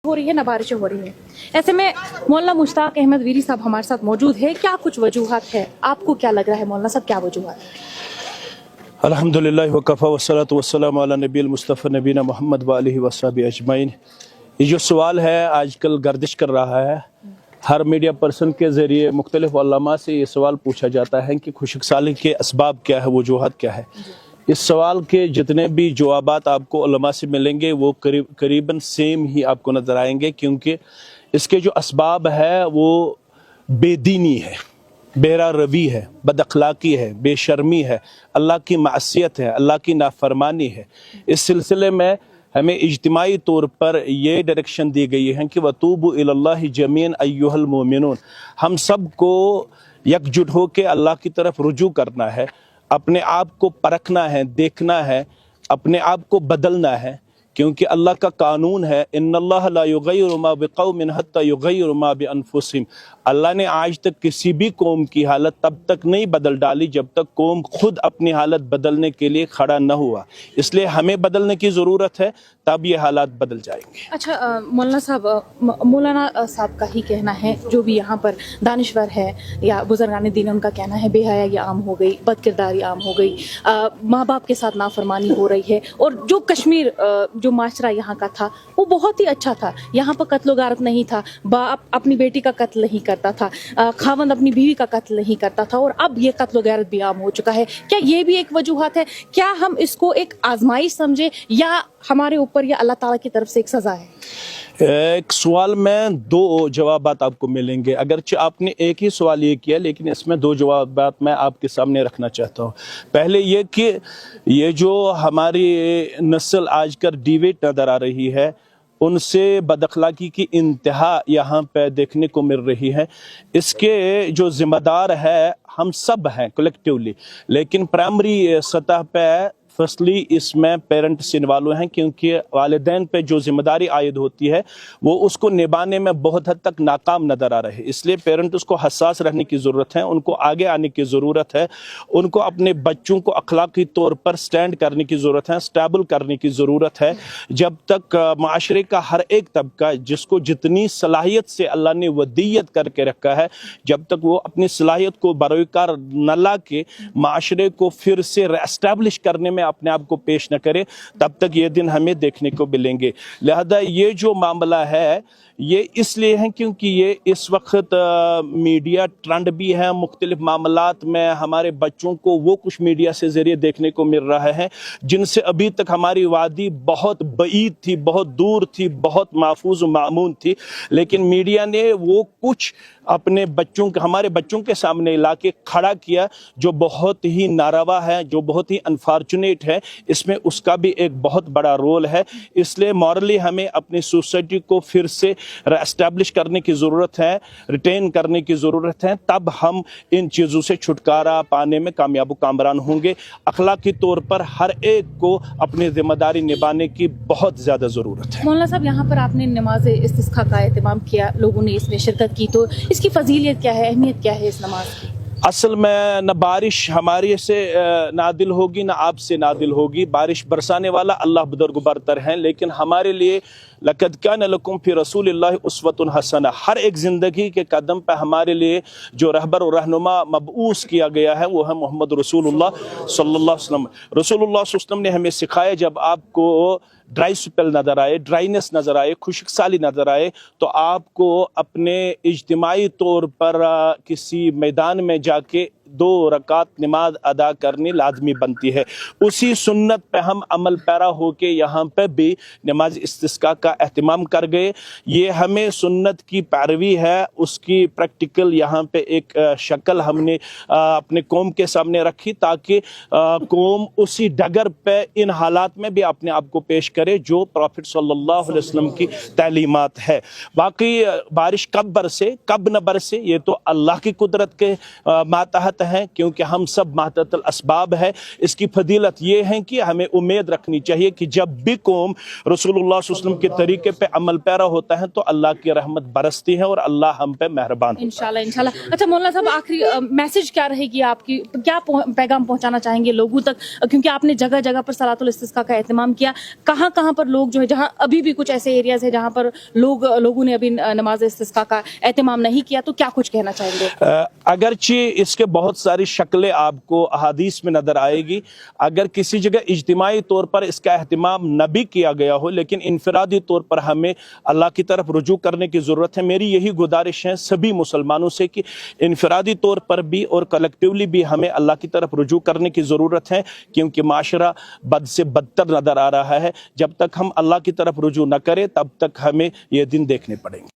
हो रही है, ना बारिशें हो रही हैं। ऐसे में मौलाना मुश्ताक अहमद वीरी साहब हमारे साथ मौजूद है। क्या कुछ वजूहात है, आपको क्या लग रहा है मौलाना साहब, क्या वजूहात है? अल्हम्दुलिल्लाह वकफ़ा वस्सलातु वस्सलामु अला नबील मुस्तफ़ा नबीना मोहम्मद व आलिहि वस्सहबिहि अजमईन। ये जो सवाल है आजकल गर्दिश कर रहा है, हर मीडिया पर्सन के ज़रिए मुख्तलिफ़ उलमा से ये सवाल पूछा जाता है कि खुशकसाली के असबाब क्या है, वजूहात क्या है। इस सवाल के जितने भी जवाबात आपको उलमा से मिलेंगे वो करीबन सेम ही आपको नज़र आएंगे, क्योंकि इसके जो असबाब है वो बेदीनी है, बेरा रवी है, बदअखलाक़ी है, बेशर्मी है, अल्लाह की मासियत है, अल्लाह की नाफरमानी है। इस सिलसिले में हमें इज्तिमाई तौर पर ये डायरेक्शन दी गई है कि वतूबु इलल्लाहि जमीअन अय्युहल मोमिनून, हम सब को यकजुट हो के अल्लाह की तरफ रुजू करना है, अपने आप को परखना है, देखना है, अपने आप को बदलना है, क्योंकि अल्लाह का कानून है इन्नल्लाह ला युग़य्यिरु मा बिक़ौमिन हत्ता युग़य्यिरु मा बिअनफुसिहिम। अल्लाह ने आज तक किसी भी कौम की हालत तब तक नहीं बदल डाली जब तक कौम खुद अपनी हालत बदलने के लिए खड़ा न हुआ। इसलिए हमें बदलने की ज़रूरत है, तब ये हालात बदल जाएंगे। अच्छा मौलाना साहब का ही कहना है, जो भी यहाँ पर दानिश्वर है या बुजुर्गान दीन, उनका कहना है बेहयाई आम हो गई, बदकिरदारी आम हो गई, माँ बाप के साथ नाफरमानी हो रही है। और जो कश्मीर जो माशरा यहाँ का था वो बहुत ही अच्छा था, यहाँ पर कत्ल गारत नहीं था, बाप अपनी बेटी का कत्ल नहीं करता था, खावंद अपनी बीवी का कत्ल नहीं करता था, और अब ये कत्ल गारत भी आम हो चुका है। क्या ये भी एक वजूहत है? क्या हम इसको एक आजमाइश समझे या हमारे ऊपर या अल्लाह ताला की तरफ से एक सज़ा है? एक सवाल में दो जवाबात आपको मिलेंगे, अगरचे आपने एक ही सवाल ये किया, लेकिन इसमें दो जवाबात मैं आपके सामने रखना चाहता हूँ। पहले ये कि ये जो हमारी नस्ल आजकल डिवेट नज़र आ रही है, उनसे बदअखलाकी की इंतहा यहाँ पे देखने को मिल रही है। इसके जो ज़िम्मेदार है हम सब हैं कलेक्टिवली, लेकिन प्राइमरी सतह पे फर्स्टली इसमें पेरेंट्स इन्वॉल्व हैं, क्योंकि वालिदैन पे जो जिम्मेदारी आयद होती है वो उसको निभाने में बहुत हद तक नाकाम नज़र आ रहे हैं। इसलिए पेरेंट्स को हसास रहने की ज़रूरत है, उनको आगे आने की ज़रूरत है, उनको अपने बच्चों को अखलाकी तौर पर स्टैंड करने की ज़रूरत है, स्टेबल करने की ज़रूरत है। जब तक माशरे का हर एक तबका जिसको जितनी सलाहियत से अल्लाह ने वदीयत करके रखा है, जब तक वो अपनी सलाहियत को बरोकार न ला के माशरे को फिर से रेस्टैब्लिश करने में अपने आप को पेश न करे, तब तक ये दिन हमें देखने को मिलेंगे। लिहाजा ये जो मामला है ये इसलिए है क्योंकि ये इस वक्त मीडिया ट्रेंड भी है, मुख्तलिफ मामलात में हमारे बच्चों को वो कुछ मीडिया से ज़रिए देखने को मिल रहा है जिनसे अभी तक हमारी वादी बहुत बईद थी, बहुत दूर थी, बहुत महफूज व मामून थी, लेकिन मीडिया ने वो कुछ अपने बच्चों हमारे बच्चों के सामने ला के खड़ा किया जो बहुत ही नारवा है, जो बहुत ही अनफॉर्चुनेट है। इसमें उसका भी एक बहुत बड़ा रोल है। इसलिए मॉरली हमें अपनी सोसाइटी को फिर से एस्टैब्लिश करने की ज़रूरत है, रिटेन करने की ज़रूरत है, तब हम इन चीज़ों से छुटकारा पाने में कामयाब कामरान होंगे। अखलाकी तौर पर हर एक को अपनी जिम्मेदारी निभाने की बहुत ज़्यादा ज़रूरत है। मौलाना साहब, यहाँ पर आपने नमाज इस्तिस्का का एहतमाम किया, लोगों ने इसमें शिरकत की, तो इसकी फजीलियत क्या है, अहमियत क्या है इस नमाज की? असल में न बारिश हमारे से नादिल होगी न आपसे नादिल होगी, बारिश बरसाने वाला अल्लाह बुजुर्ग बरतर हैं, लेकिन हमारे लिए लक़द कान लकुम फ़ी रसूलिल्लाहि उसवतुन हसना, हर एक ज़िंदगी के कदम पर हमारे लिए जो रहबर और रहनुमा मबऊस किया गया है वो है मोहम्मद रसूलुल्लाह सल्लल्लाहु अलैहि वसल्लम। रसूलुल्लाह सल्लल्लाहु अलैहि वसल्लम ने हमें सिखाया, जब आपको ड्राई स्पेल नज़र आए, ड्राइनेस नज़र आए, खुशकसाली नज़र आए, तो आपको अपने इज्तिमाई तौर पर किसी मैदान में जाके 2 रकात नमाज अदा करनी लाजमी बनती है। उसी सुन्नत पे हम अमल पैरा होके यहाँ पे भी नमाज इस्तिस्का का एहतमाम कर गए। ये हमें सुन्नत की पैरवी है, उसकी प्रैक्टिकल यहाँ पे एक शक्ल हमने अपने कौम के सामने रखी, ताकि कौम उसी डगर पे इन हालात में भी अपने आप को पेश करे जो प्रॉफिट सल्लल्लाहु अलैहि वसल्लम की तालीमात है। बाकी बारिश कब बरसे कब न बरसे ये तो अल्लाह की कुदरत के मातहत हैं, क्योंकि हम सब महततल असबाब है। इसकी फजीलत ये है कि हमें उम्मीद रखनी चाहिए कि जब भी कौम रसूलुल्लाह सल्लल्लाहु अलैहि वसल्लम के तरीके पे अमल पैरा होता है तो अल्लाह की रहमत बरसती है और अल्लाह हम पे मेहरबान होता है। इंशाल्लाह इंशाल्लाह। अच्छा मौलाना साहब, आखिरी मैसेज क्या रहेगी आपकी, क्या पैगाम पहुंचाना चाहेंगे लोगों तक, क्योंकि आपने जगह जगह पर सलातुल इस्तिस्का का एहतमाम किया, कहाँ कहाँ पर लोग जो है, जहाँ अभी भी कुछ ऐसे एरियाज है जहाँ पर लोगों ने अभी नमाज इस्तिस्का का एहतमाम नहीं किया, तो क्या कुछ कहना चाहेंगे? अगरचे इसके बहुत सारी शक्लें आपको अहादीस में नजर आएगी, अगर किसी जगह इज्तिमाई तौर पर इसका एहतमाम न भी किया गया हो लेकिन इनफरादी तौर पर हमें अल्लाह की तरफ रुजू करने की ज़रूरत है। मेरी यही गुजारिश है सभी मुसलमानों से कि इनफरादी तौर पर भी और कलेक्टिवली भी हमें अल्लाह की तरफ रुजू करने की ज़रूरत है, क्योंकि माशरा बद से बदतर नज़र आ रहा है। जब तक हम अल्लाह की तरफ रुजू न करें तब तक हमें ये दिन देखने पड़ेंगे।